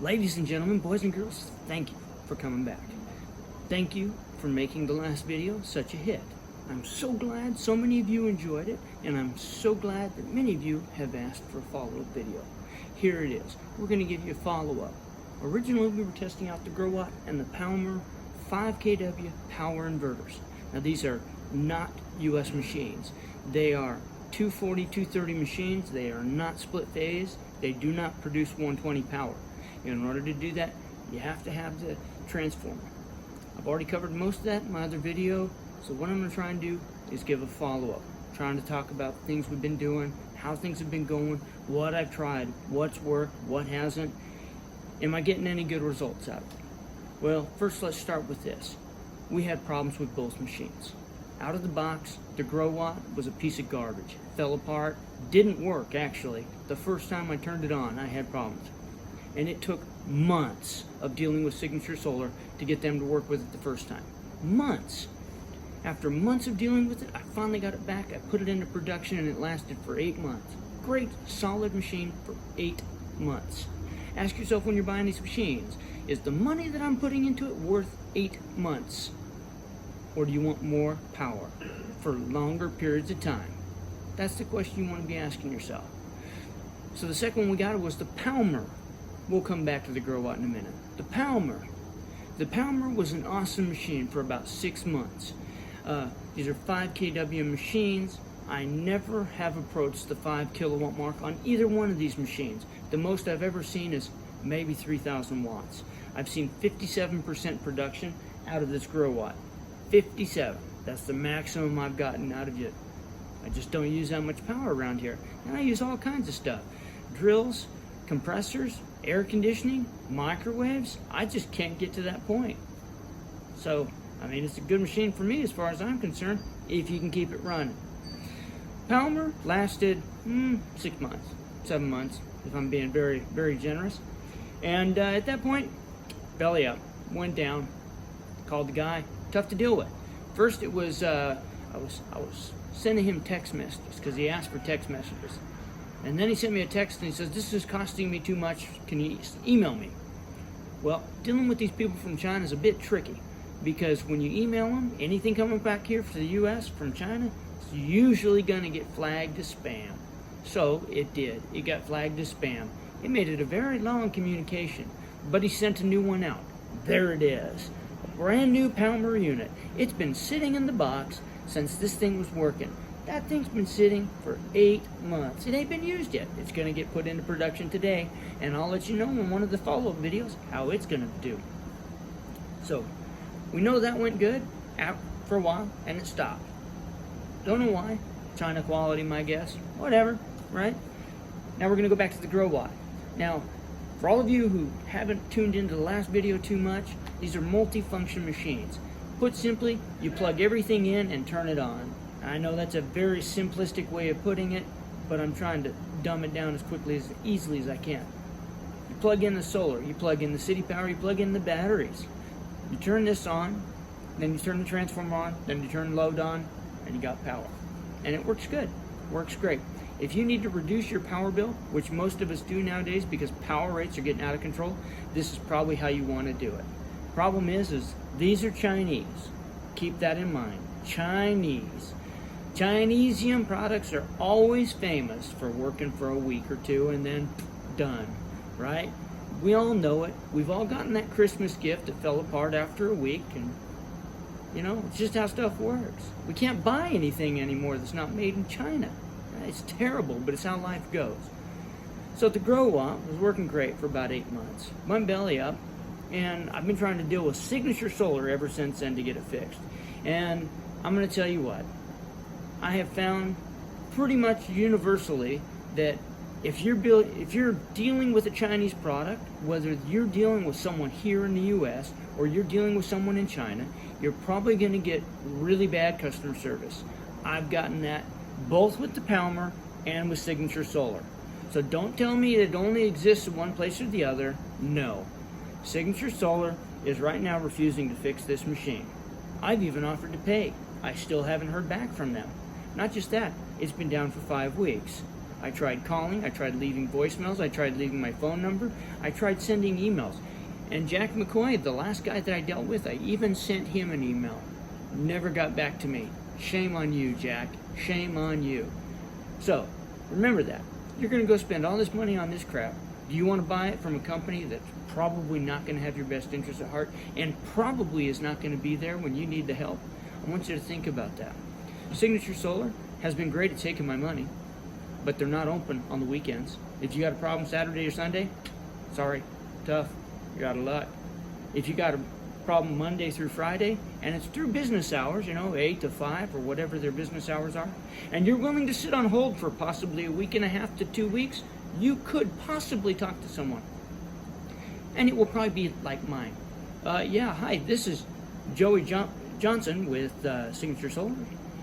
Ladies and gentlemen, boys and girls, thank you for coming back. Thank you for making the last video such a hit. I'm so glad so many of you enjoyed it, and I'm so glad that many of you have asked for a follow-up video. Here it is. We're going to give you a follow-up. Originally, we were testing out the Growatt and the PowMr 5 kW power inverters. Now, these are not US machines. They are 240, 230 machines. They are not split phase. They do not produce 120 power. In order to do that, you have to have the transformer. I've already covered most of that in my other video, so what I'm going to try and do is give a follow-up. Trying to talk about things we've been doing, how things have been going, what I've tried, what's worked, what hasn't. Am I getting any good results out of it? Well, first let's start with this. We had problems with both machines. Out of the box, the Growatt was a piece of garbage. Fell apart, didn't work actually. The first time I turned it on, I had problems. And it took months of dealing with Signature Solar to get them to work with it the first time. Months. After months of dealing with it, I finally got it back. I put it into production and it lasted for 8 months. Great, solid machine for 8 months. Ask yourself when you're buying these machines, is the money that I'm putting into it worth 8 months? Or do you want more power for longer periods of time? That's the question you want to be asking yourself. So the second one we got was the PowMr. We'll come back to the Growatt in a minute. The PowMr. The PowMr was an awesome machine for about 6 months. These are 5 kW machines. I never have approached the 5 kilowatt mark on either one of these machines. The most I've ever seen is maybe 3,000 watts. I've seen 57% production out of this Growatt. 57. That's the maximum I've gotten out of it. I just don't use that much power around here. And I use all kinds of stuff. Drills, compressors, air conditioning, microwaves. I just can't get to that point. So, I mean, it's a good machine for me as far as I'm concerned, if you can keep it running. PowMr lasted 6 months, 7 months, if I'm being very, very generous. And at that point, belly up, went down, called the guy, tough to deal with. First it was, I was sending him text messages because he asked for text messages. And then he sent me a text and he says, this is costing me too much, can you email me? Well, dealing with these people from China is a bit tricky because when you email them, anything coming back here for the US from China, it's usually going to get flagged as spam. So it did. It got flagged as spam. It made it a very long communication, but he sent a new one out. There it is. A brand new PowMr unit. It's been sitting in the box since this thing was working. That thing's been sitting for 8 months. It ain't been used yet. It's going to get put into production today, and I'll let you know in one of the follow-up videos how it's going to do. So, we know that went good out for a while, and it stopped. Don't know why. China quality, my guess. Whatever, right? Now we're going to go back to the Growatt. Now, for all of you who haven't tuned into the last video too much, these are multi-function machines. Put simply, you plug everything in and turn it on. I know that's a very simplistic way of putting it, but I'm trying to dumb it down as quickly, as easily as I can. You plug in the solar, you plug in the city power, you plug in the batteries. You turn this on, then you turn the transformer on, then you turn load on, and you got power. And it works good, works great. If you need to reduce your power bill, which most of us do nowadays because power rates are getting out of control, this is probably how you want to do it. Problem is these are Chinese. Keep that in mind. Chinese. Chinesian products are always famous for working for a week or two and then done, right? We all know it. We've all gotten that Christmas gift that fell apart after a week, and you know, it's just how stuff works. We can't buy anything anymore that's not made in China. It's terrible, but it's how life goes. So the Growatt was working great for about 8 months. Went belly up, and I've been trying to deal with Signature Solar ever since then to get it fixed. And I'm going to tell you what, I have found pretty much universally that if you're dealing with a Chinese product, whether you're dealing with someone here in the US or you're dealing with someone in China, you're probably going to get really bad customer service. I've gotten that both with the PowMr and with Signature Solar. So don't tell me it only exists in one place or the other. No. Signature Solar is right now refusing to fix this machine. I've even offered to pay. I still haven't heard back from them. Not just that, it's been down for 5 weeks. I tried calling, I tried leaving voicemails, I tried leaving my phone number, I tried sending emails. And Jack McCoy, the last guy that I dealt with, I even sent him an email. Never got back to me. Shame on you, Jack. Shame on you. So, remember that. You're going to go spend all this money on this crap. Do you want to buy it from a company that's probably not going to have your best interest at heart and probably is not going to be there when you need the help? I want you to think about that. Signature Solar has been great at taking my money, but they're not open on the weekends. If you got a problem Saturday or Sunday, sorry, tough, you're out of luck. If you got a problem Monday through Friday, and it's through business hours, 8 to 5 or whatever their business hours are, and you're willing to sit on hold for possibly a week and a half to 2 weeks, you could possibly talk to someone. And it will probably be like mine. Yeah, hi, this is Joey Johnson with Signature Solar,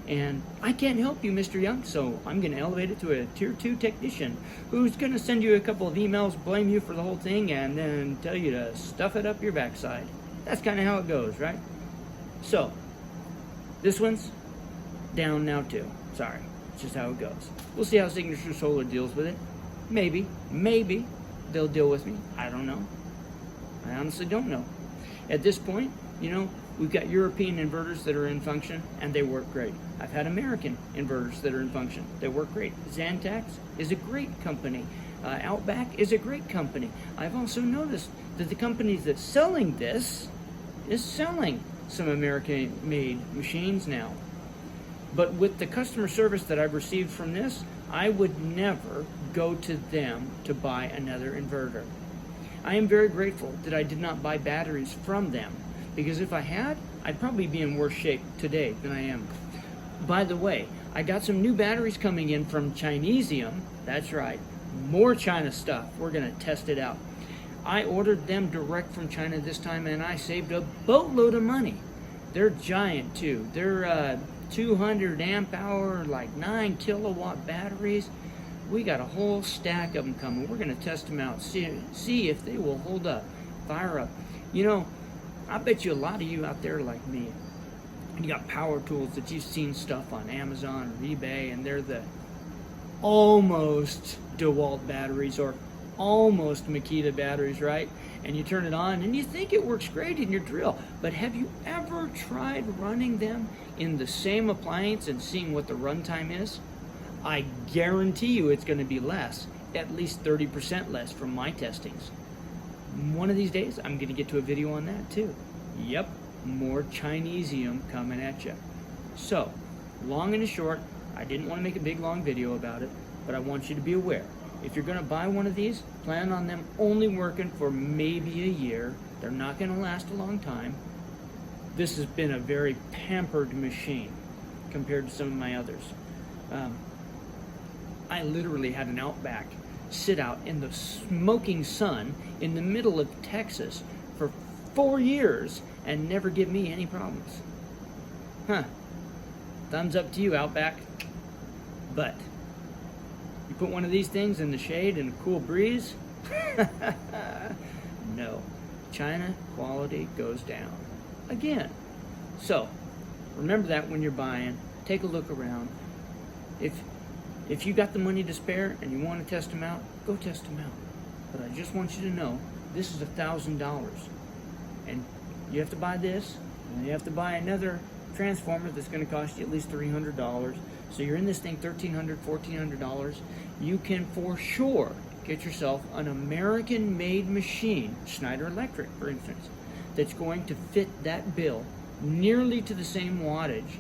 and I can't help you, Mr. Young, so I'm going to elevate it to a Tier 2 technician who's going to send you a couple of emails, blame you for the whole thing, and then tell you to stuff it up your backside. That's kind of how it goes, right? So, this one's down now too. Sorry, it's just how it goes. We'll see how Signature Solar deals with it. Maybe they'll deal with me. I don't know. I honestly don't know. At this point, we've got European inverters that are in function, and they work great. I've had American inverters that are in function. They work great. Zantax is a great company. Outback is a great company. I've also noticed that the company that's selling this is selling some American-made machines now. But with the customer service that I've received from this, I would never go to them to buy another inverter. I am very grateful that I did not buy batteries from them, because if I had, I'd probably be in worse shape today than I am. By the way, I got some new batteries coming in from Chinesium. That's right, more China stuff. We're going to test it out. I ordered them direct from China this time, and I saved a boatload of money. They're giant too. They're 200 amp hour, like 9 kilowatt batteries. We got a whole stack of them coming. We're going to test them out, see if they will hold up, fire up. I bet you a lot of you out there like me, you got power tools that you've seen stuff on Amazon or eBay, and they're the almost DeWalt batteries or almost Makita batteries, right? And you turn it on and you think it works great in your drill, but have you ever tried running them in the same appliance and seeing what the runtime is? I guarantee you it's going to be less, at least 30% less from my testings. One of these days, I'm going to get to a video on that too. Yep, more Chinesium coming at you. So, long and short, I didn't want to make a big long video about it, but I want you to be aware. If you're going to buy one of these, plan on them only working for maybe a year. They're not going to last a long time. This has been a very pampered machine compared to some of my others. I literally had an Outback sit out in the smoking sun in the middle of Texas for 4 years and never give me any problems. Thumbs up to you, Outback. But you put one of these things in the shade in a cool breeze, no. China quality goes down again. So remember that when you're buying. Take a look around. If you got the money to spare and you want to test them out, go test them out. But I just want you to know, this is $1,000. And you have to buy this, and you have to buy another transformer that's going to cost you at least $300. So you're in this thing $1,300, $1,400. You can for sure get yourself an American-made machine, Schneider Electric, for instance, that's going to fit that bill nearly to the same wattage,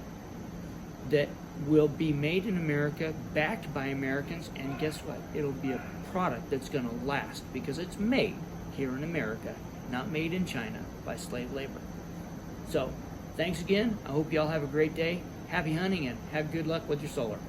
that will be made in America, backed by Americans, and guess what? It'll be a product that's going to last because it's made here in America, not made in China by slave labor. So, thanks again. I hope you all have a great day. Happy hunting and have good luck with your solar.